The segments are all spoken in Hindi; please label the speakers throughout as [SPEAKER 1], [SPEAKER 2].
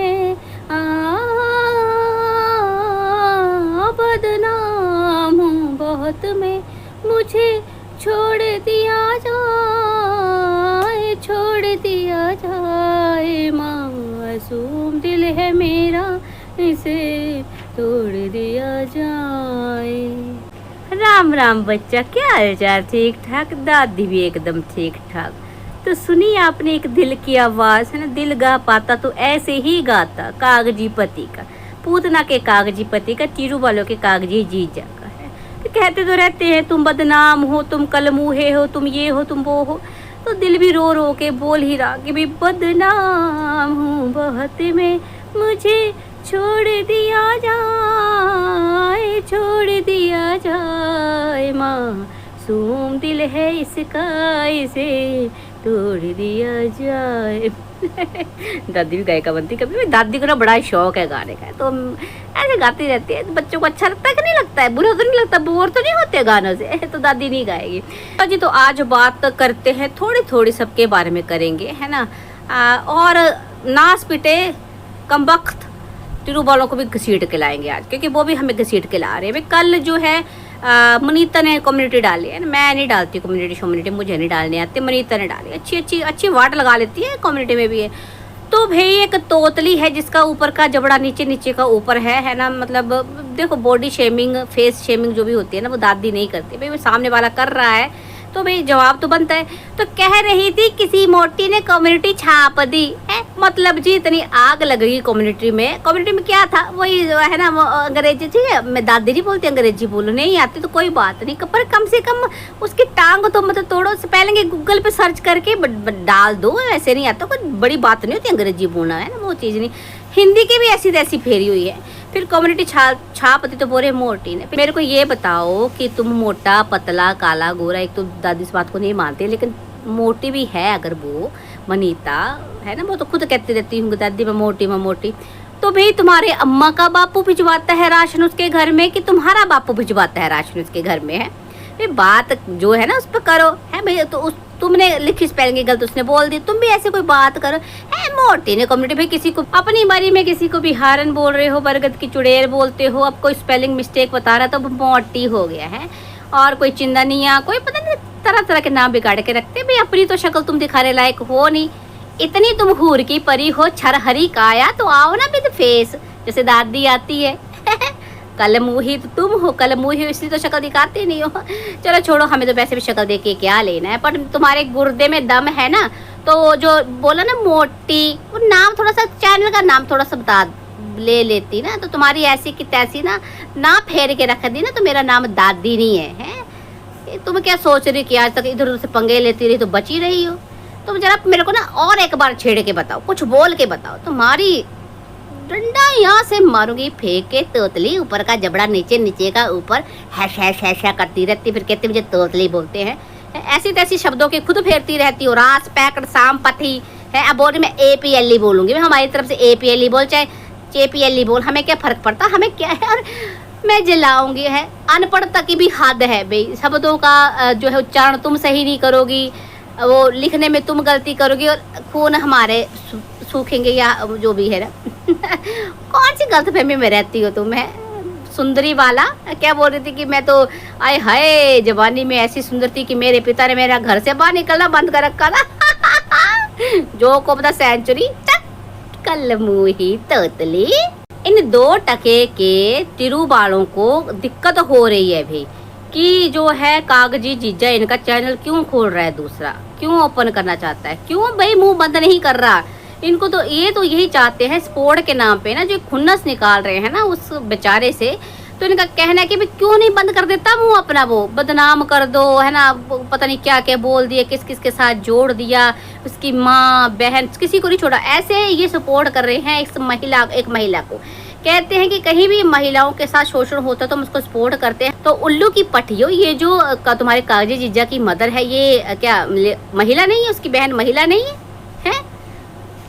[SPEAKER 1] में बदनाम हूँ बहुत मैं, मुझे छोड़ दिया जाए, मासूम दिल है मेरा, इसे तोड़ दिया जाए। राम राम बच्चा, क्या हालचाल? ठीक ठाक? दादी भी एकदम ठीक ठाक। तो सुनी आपने एक दिल की आवाज, है ना, दिल गा पाता तो ऐसे ही गाता, कागजी पति का, पूतना के कागजी पति का, टीरू वालों के कागजी जीजा का है। तो कहते तो रहते हैं तुम बदनाम हो, तुम कलमुहे हो, तुम ये हो, तुम वो हो। तो दिल भी रो रो के बोल ही रहा कि भी बदनाम हूँ बहुत मैं, मुझे छोड़ दिया जाए, मासूम दिल है इसका, इसे तोड़ दिया जाए। दादी भी गायिका बनती, कभी भी दादी को ना बड़ा शौक है गाने का, तो ऐसे गाती रहती है। तो बच्चों को अच्छा लगता है कि नहीं लगता है? बुरा तो नहीं लगता, बोर तो नहीं होते गानों से? तो दादी नहीं गाएगी। तो जी, तो आज बात करते हैं, थोड़ी थोड़ी सबके बारे में करेंगे, है ना। और नाच पिटे कमबख्त टीरू वालों को भी घसीट के लाएंगे आज, क्योंकि वो भी हमें घसीट के ला रहे हैं। कल जो है मनीता ने कम्युनिटी डाली है, मैं नहीं डालती कम्युनिटी, मुझे नहीं डालने आती, मनीता ने डाली। अच्छी वाट लगा लेती है, कम्युनिटी में भी है। तो भाई एक तोतली है जिसका ऊपर का जबड़ा नीचे का ऊपर है ना। मतलब देखो, बॉडी शेमिंग, फेस शेमिंग जो भी होती है ना, वो दादी नहीं करती। भाई वो सामने वाला कर रहा है तो भाई जवाब तो बनता है। तो कह रही थी किसी मोटी ने कम्युनिटी छाप दी है, मतलब जी इतनी आग लग गई कम्युनिटी में क्या था, वही है ना, अंग्रेजी थी। मैं दादी नहीं बोलती, अंग्रेजी बोलो, नहीं आती तो कोई बात नहीं, पर कम से कम उसकी टांग तो मतलब तोड़ो से पहले गूगल पे सर्च करके डाल दो। ऐसे नहीं आता, कोई बड़ी बात नहीं होती अंग्रेजी बोलना, है ना, वो चीज़ नहीं। हिंदी की भी ऐसी तैसी फेरी हुई है। फिर कम्युनिटी छाप दी तो बोले मोटी ने। मेरे को ये बताओ कि तुम मोटा पतला काला गोरा, एक तो दादी इस बात को नहीं मानते, लेकिन मोटी भी है अगर वो मनीता, है ना, वो तो खुद कहती रहती हूँ दादी मैं मोटी। तो भाई तुम्हारे अम्मा का बापू भिजवाता है राशन उसके घर में कि तुम्हारा बापू भिजवाता है राशन उसके घर में? है भाई, बात जो है ना उस पर करो, है भाई। तो तुमने लिखी स्पेलिंग गलत, उसने बोल दी, तुम भी ऐसे कोई बात करो। है मोटी ने कम्युनिटी, भाई किसी को अपनी बारी में किसी को बिहारन बोल रहे हो, बरगद की चुड़ैल बोलते हो, अब कोई स्पेलिंग मिस्टेक बता रहा तो मोटी हो गया है। और कोई चिंदनिया, कोई पता नहीं तरह तरह के नाम बिगाड़ के रखते। भाई अपनी तो शक्ल तुम दिखाने लायक हो नहीं, इतनी तुम हूर की परी हो, छरहरी काया, तो आओ ना विद फेस, जैसे दादी आती है। कलमुही तो तुम हो, कलमुही हो, इसलिए तो शक्ल दिखाते नहीं हो। चलो छोड़ो, हमें तो वैसे भी शक्ल देख के क्या लेना है, पर तुम्हारे गुर्दे में दम है ना। तो जो बोला ना मोटी, वो नाम थोड़ा सा, चैनल का नाम थोड़ा सा बता ले लेती ना, तो तुम्हारी ऐसी की तैसी ना फेर के रख दी ना, तो मेरा नाम दादी नहीं है। तुम क्या सोच रही कि आज तक इधर उधर से पंगे लेती रही तो बची रही हो? तुम जरा मेरे को ना और एक बार छेड़ के बताओ, कुछ बोल के बताओ, तुम्हारी डंडा यहाँ से मारूंगी फेंक के। तोतली, ऊपर का जबड़ा नीचे का ऊपर, हैशा करती रहती, फिर कहती मुझे तोतली बोलते हैं। ऐसी तैसी शब्दों के खुद फेरती रहती हो, रास पैकड़ साम पथी है। अब बोल मैं APLE बोलूंगी, मैं हमारी तरफ से APLE बोल चाहे JPLE बोल, हमें क्या फर्क पड़ता, हमें क्या है। और मैं जलाऊंगी, है अनपढ़ता की भी हद है भाई। शब्दों का जो है उच्चारण तुम सही नहीं करोगी, वो लिखने में तुम गलती करोगी, और खून हमारे सूखेंगे या जो भी है ना। कौन सी गलतफहमी में रहती हो तुम? है सुंदरी वाला क्या बोल रही थी कि मैं तो आए हाय जवानी में ऐसी सुंदर थी कि मेरे पिता ने मेरा घर से बाहर निकलना बंद कर रखा था। जो को पता सेंचुरी कल मुही तोतली। इन 2 टके के टीरू वालों को दिक्कत हो रही है भाई कि जो है कागजी जीजा इनका चैनल क्यों खोल रहा है, दूसरा क्यों ओपन करना चाहता है, क्यों भाई मुंह बंद नहीं कर रहा। इनको तो यही चाहते हैं स्पोर्ट के नाम पे ना, जो खुन्नस निकाल रहे हैं ना उस बेचारे से। तो इनका कहना है कि भाई क्यों नहीं बंद कर देता मुंह अपना, वो बदनाम कर दो, है ना, पता नहीं क्या क्या बोल दिया, किस किस के साथ जोड़ दिया, उसकी माँ बहन किसी को नहीं छोड़ा। ऐसे ये सपोर्ट कर रहे हैं एक महिला को। कहते हैं कि कहीं भी महिलाओं के साथ शोषण होता है तो हम उसको सपोर्ट करते हैं। तो उल्लू की पट्टियों, ये जो तुम्हारे कागजी जीजा की मदर है, ये क्या महिला नहीं है, उसकी बहन महिला नहीं है?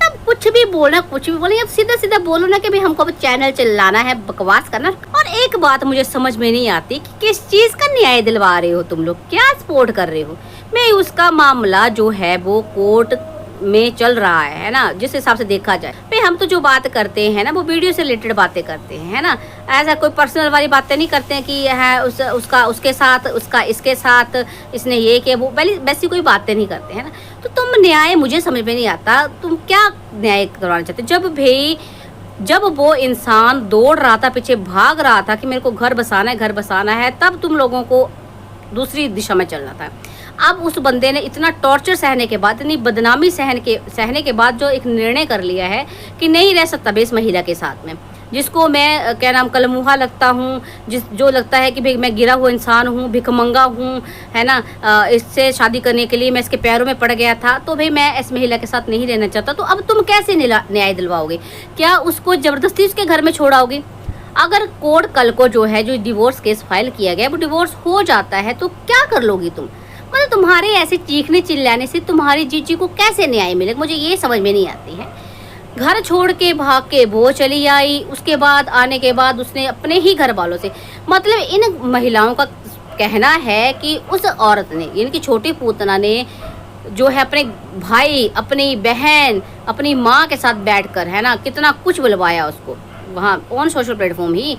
[SPEAKER 1] तब कुछ भी बोलना, अब सीधा सीधा बोलो ना कि भाई हमको अब चैनल चलाना है, बकवास करना। और एक बात मुझे समझ में नहीं आती कि किस चीज का न्याय दिलवा रहे हो तुम लोग, क्या सपोर्ट कर रहे हो? मैं उसका मामला जो है वो कोर्ट में चल रहा है ना, जिस हिसाब से देखा जाए भाई, हम तो जो बात करते हैं ना वो वीडियो से रिलेटेड बातें करते हैं, है ना। ऐसा कोई पर्सनल वाली बातें नहीं करते हैं कि है उसका उसके साथ, उसका इसके साथ, इसने ये किया वो, वैसी कोई बातें नहीं करते हैं ना। तो तुम न्याय, मुझे समझ में नहीं आता तुम क्या न्याय करवाना चाहते। जब वो इंसान दौड़ रहा था, पीछे भाग रहा था कि मेरे को घर बसाना है, तब तुम लोगों को दूसरी दिशा में चलना था। अब उस बंदे ने इतना टॉर्चर सहने के बाद, इतनी बदनामी सहने के बाद जो एक निर्णय कर लिया है कि नहीं रह सकता इस महिला के साथ में, जिसको मैं क्या नाम कलमुहा लगता हूँ, जो लगता है कि भाई मैं गिरा हुआ इंसान हूँ, भिखमंगा हूँ, है ना, इससे शादी करने के लिए मैं इसके पैरों में पड़ गया था, तो भाई मैं इस महिला के साथ नहीं रहना चाहता। तो अब तुम कैसे न्याय दिलवाओगे? क्या उसको ज़बरदस्ती उसके घर में छोड़ाओगे? अगर कोर्ट कल को जो है, जो डिवोर्स केस फाइल किया गया, वो डिवोर्स हो जाता है तो क्या कर लोगी तुम? मतलब तुम्हारे ऐसे चीखने चिल्लाने से तुम्हारी जीजी को कैसे न्याय मिलेगा, मुझे ये समझ में नहीं आती है। घर छोड़ के भाग के वो चली आई, उसके बाद आने के बाद उसने अपने ही घर वालों से, मतलब इन महिलाओं का कहना है कि उस औरत ने, इनकी छोटी पूतना ने जो है अपने भाई, अपनी बहन, अपनी माँ के साथ बैठकर, है ना, कितना कुछ बुलवाया उसको वहाँ ऑन सोशल प्लेटफॉर्म ही,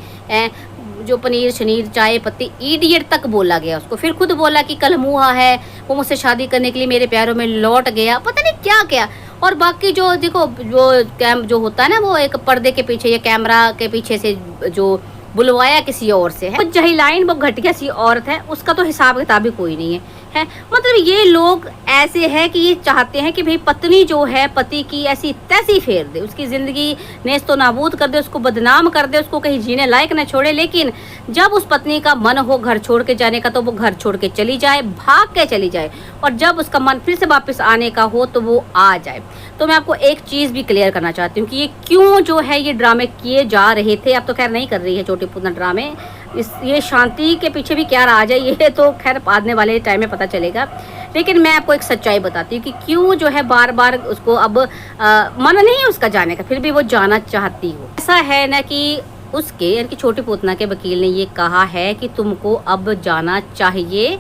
[SPEAKER 1] जो पनीर शनीर चाय पत्ती इडियट तक बोला गया उसको। फिर खुद बोला कि कल मुहा है, वो मुझसे शादी करने के लिए मेरे पैरों में लौट गया, पता नहीं क्या क्या। और बाकी जो देखो, जो होता है ना, वो एक पर्दे के पीछे या कैमरा के पीछे से जो बुलवाया किसी और से है, जहीलाइन वो घटिया सी औरत है, उसका तो हिसाब किताब ही कोई नहीं है। मतलब ये लोग ऐसे हैं कि ये चाहते हैं कि भाई पत्नी जो है पति की ऐसी तैसी फेर दे, उसकी ज़िंदगी नेस्तो नाबूद कर दे, उसको बदनाम कर दे, उसको कहीं जीने लायक न छोड़े। लेकिन जब उस पत्नी का मन हो घर छोड़ के जाने का तो वो घर छोड़ के चली जाए, भाग के चली जाए, और जब उसका मन फिर से वापस आने का हो तो वो आ जाए। तो मैं आपको एक चीज़ भी क्लियर करना चाहती हूँ कि ये क्यों जो है ये ड्रामे किए जा रहे थे। अब तो खैर नहीं कर रही है छोटी पूतना ड्रामे, ये शांति के पीछे भी क्या राज है ये तो खैर आने वाले टाइम में पता चलेगा। लेकिन मैं आपको एक सच्चाई बताती हूँ कि क्यों जो है बार बार उसको अब मन नहीं है उसका जाने का, फिर भी वो जाना चाहती हो। ऐसा है ना कि उसके यानी कि छोटी पूतना के वकील ने ये कहा है कि तुमको अब जाना चाहिए,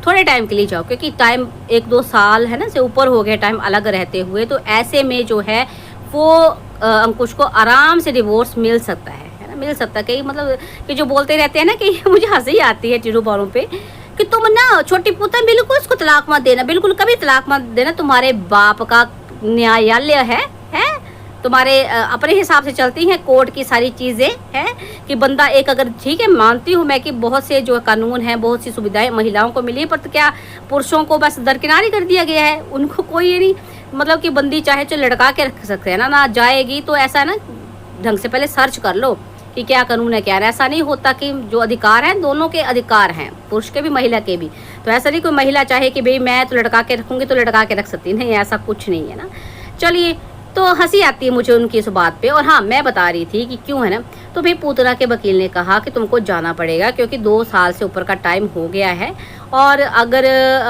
[SPEAKER 1] थोड़े टाइम के लिए जाओ, क्योंकि टाइम 1-2 साल है ना से ऊपर हो गया टाइम अलग रहते हुए। तो ऐसे में जो है वो अंकुश को आराम से डिवोर्स मिल सकता है ना, मिल सकता है। कि मतलब कि जो बोलते रहते हैं ना कि मुझे हंसी आती है चिरू बालों पे कि तुम ना छोटी पुत्र बिल्कुल इसको तलाक मत देना, बिल्कुल कभी तलाक मत देना, तुम्हारे बाप का न्यायालय है तुम्हारे अपने हिसाब से चलती हैं कोर्ट की सारी चीज़ें हैं कि बंदा एक, अगर ठीक है मानती हूँ मैं कि बहुत से जो कानून हैं, बहुत सी सुविधाएं महिलाओं को मिली है, पर तो क्या पुरुषों को बस दरकिनारी कर दिया गया है, उनको कोई ये नहीं, मतलब कि बंदी चाहे तो लटका के रख सकते हैं ना जाएगी। तो ऐसा ना ढंग से पहले सर्च कर लो कि क्या कानून है क्या है। ऐसा नहीं होता कि जो अधिकार हैं दोनों के अधिकार हैं, पुरुष के भी महिला के भी। तो ऐसा नहीं कोई महिला चाहे कि भाई मैं तो लटका के रखूँगी तो लटका के रख सकती, नहीं, ऐसा कुछ नहीं है ना। चलिए, तो हंसी आती है मुझे उनकी इस बात पे। और हाँ, मैं बता रही थी कि क्यों है ना, तो भाई पूतना के वकील ने कहा कि तुमको जाना पड़ेगा क्योंकि 2 साल से ऊपर का टाइम हो गया है, और अगर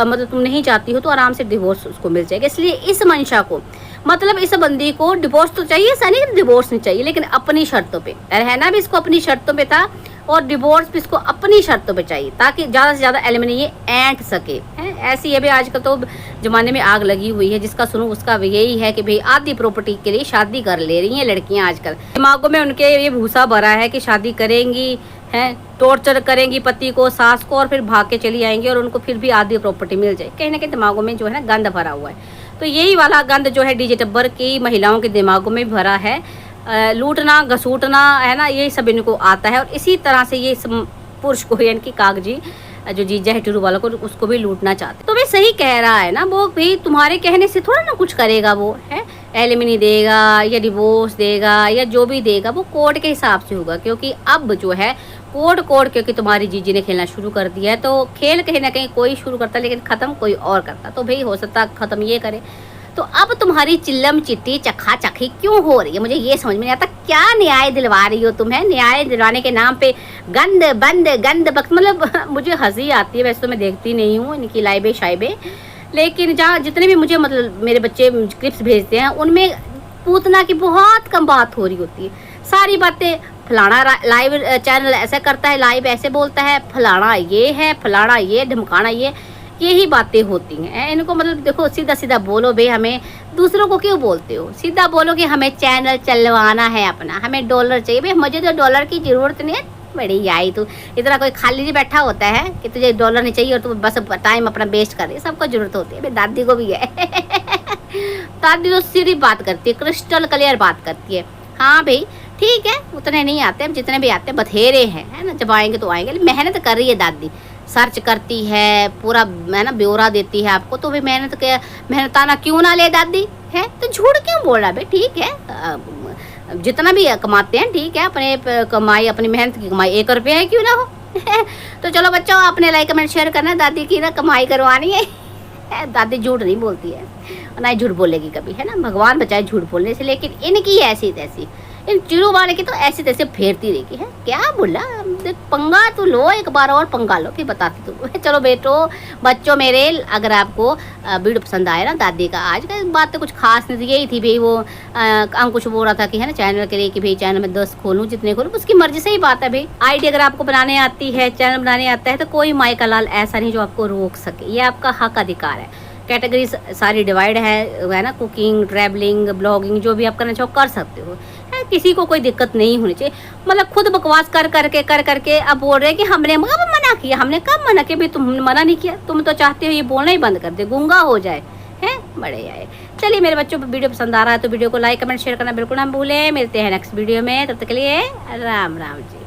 [SPEAKER 1] मतलब तुम नहीं चाहती हो तो आराम से डिवोर्स उसको मिल जाएगा। इसलिए इस मंशा को, मतलब इस बंदी को डिवोर्स तो चाहिए, ऐसा नहीं डिवोर्स नहीं चाहिए, लेकिन अपनी शर्तों पे रहना भी इसको अपनी शर्तों पे था, और डिवोर्स भी इसको अपनी शर्तों पे चाहिए, ताकि ज़्यादा से ज़्यादा एलिमनी ये ऐंठ सके। है ऐसी है भाई, आजकल तो ज़माने में आग लगी हुई है, जिसका सुनो उसका यही है कि भाई आधी प्रॉपर्टी के लिए शादी कर ले रही हैं लड़कियां। आजकल दिमागों में उनके ये भूसा भरा है कि शादी करेंगी, हैं टॉर्चर करेंगी पति को, सास को, और फिर भाग के चली आएंगी और उनको फिर भी आधी प्रॉपर्टी मिल जाए। कहीं ना कहीं दिमागों में जो है ना गंद भरा हुआ है। तो यही वाला गंद जो है डीजे टब्बर की महिलाओं के दिमागों में भरा है, लूटना घसूटना, है ना, यही सब इनको आता है। और इसी तरह से ये पुरुष को यानी कि कागजी जो जीजा है टिरू वालों को, उसको भी लूटना चाहते। तो वे सही कह रहा है ना, वो भी तुम्हारे कहने से थोड़ा ना कुछ करेगा, वो है एलिमनी देगा या डिवोर्स देगा या जो भी देगा वो कोर्ट के हिसाब से होगा। क्योंकि अब जो है कोर्ट क्योंकि तुम्हारी जीजी ने खेलना शुरू कर दिया है, तो खेल कहीं ना कहीं कोई शुरू करता लेकिन ख़त्म कोई और करता। तो भाई हो सकता ख़त्म ये करे। तो अब तुम्हारी चिल्लम चिट्टी चखा चखी क्यों हो रही है, मुझे ये समझ में नहीं आता। क्या न्याय दिलवा रही हो तुम? है न्याय दिलवाने के नाम पे गंद बंद गंद बक, मतलब मुझे हंसी आती है। वैसे तो मैं देखती नहीं हूँ इनकी लाइबे शाइबे, लेकिन जहाँ जितने भी मुझे मतलब मेरे बच्चे क्लिप्स भेजते हैं उनमें पूतना की बहुत कम बात हो रही होती है। सारी बातें फलाना लाइव चैनल ऐसा करता है, लाइव ऐसे बोलता है, फलाना ये है, फलाना ये, ढमकाना ये, यही बातें होती हैं। इनको मतलब देखो सीधा सीधा बोलो भाई, हमें दूसरों को क्यों बोलते हो? सीधा बोलो कि हमें चैनल चलवाना है अपना, हमें डॉलर चाहिए। भाई मुझे तो डॉलर की ज़रूरत नहीं है। बड़ी आई तू, इतना कोई खाली नहीं बैठा होता है कि तुझे डॉलर नहीं चाहिए और तू बस टाइम अपना वेस्ट कर रही है। सबको जरूरत होती है, मेरी दादी को भी है। दादी तो सीधी बात करती है, क्रिस्टल क्लियर बात करती है। हाँ भाई ठीक है, उतने नहीं आते, अब जितने भी आते हैं बथेरे हैं, है ना। जब आएंगे तो आएंगे। मेहनत कर रही है दादी, सर्च करती है, पूरा है ना ब्यौरा देती है आपको। तो भी मेहनताना क्यों ना ले दादी, है तो झूठ क्यों बोल रहा भाई? ठीक है, जितना भी कमाते हैं ठीक है, अपने कमाई, अपनी मेहनत की कमाई 1 रुपया है क्यों ना हो। तो चलो बच्चों, अपने लाइक कमेंट शेयर करना, दादी की ना कमाई करवानी है। दादी झूठ नहीं बोलती है, ना ही झूठ बोलेगी कभी, है ना। भगवान बचाए झूठ बोलने से, लेकिन इनकी ऐसी तैसी, इन चिड़ू वाले की तो ऐसी तैसे फेरती रहेगी। है क्या बोला, पंगा तो लो, एक बार और पंगा लो फिर बताती तुम। चलो बेटो बच्चों मेरे, अगर आपको वीडियो पसंद आया ना दादी का, आज का बात तो कुछ खास नहीं थी, यही थी भाई। वो अंकुश बोल रहा था कि है ना चैनल के लिए कि भाई चैनल में 10 खोलूँ, जितने खोलूँ, उसकी मर्जी से ही बात है भाई। आईडी अगर आपको बनाने आती है, चैनल बनाने आता है, तो कोई माई का लाल ऐसा नहीं जो आपको रोक सके। ये आपका हक अधिकार है। कैटेगरी सारी डिवाइड है ना, कुकिंग, ट्रैवलिंग, ब्लॉगिंग, जो भी आप करना चाहो कर सकते हो। है, किसी को कोई दिक्कत नहीं होनी चाहिए। मतलब खुद बकवास कर करके अब बोल रहे हैं कि हमने मना किया। हमने कब मना किया भाई? तुमने मना नहीं किया, तुम तो चाहते हो ये बोलना ही बंद कर दे, गूंगा हो जाए। हैं बड़े आए। चलिए मेरे बच्चों, वीडियो पसंद आ रहा है तो वीडियो को लाइक कमेंट शेयर करना बिल्कुल ना भूलें। मिलते हैं नेक्स्ट वीडियो में, तब तक के लिए राम राम जी।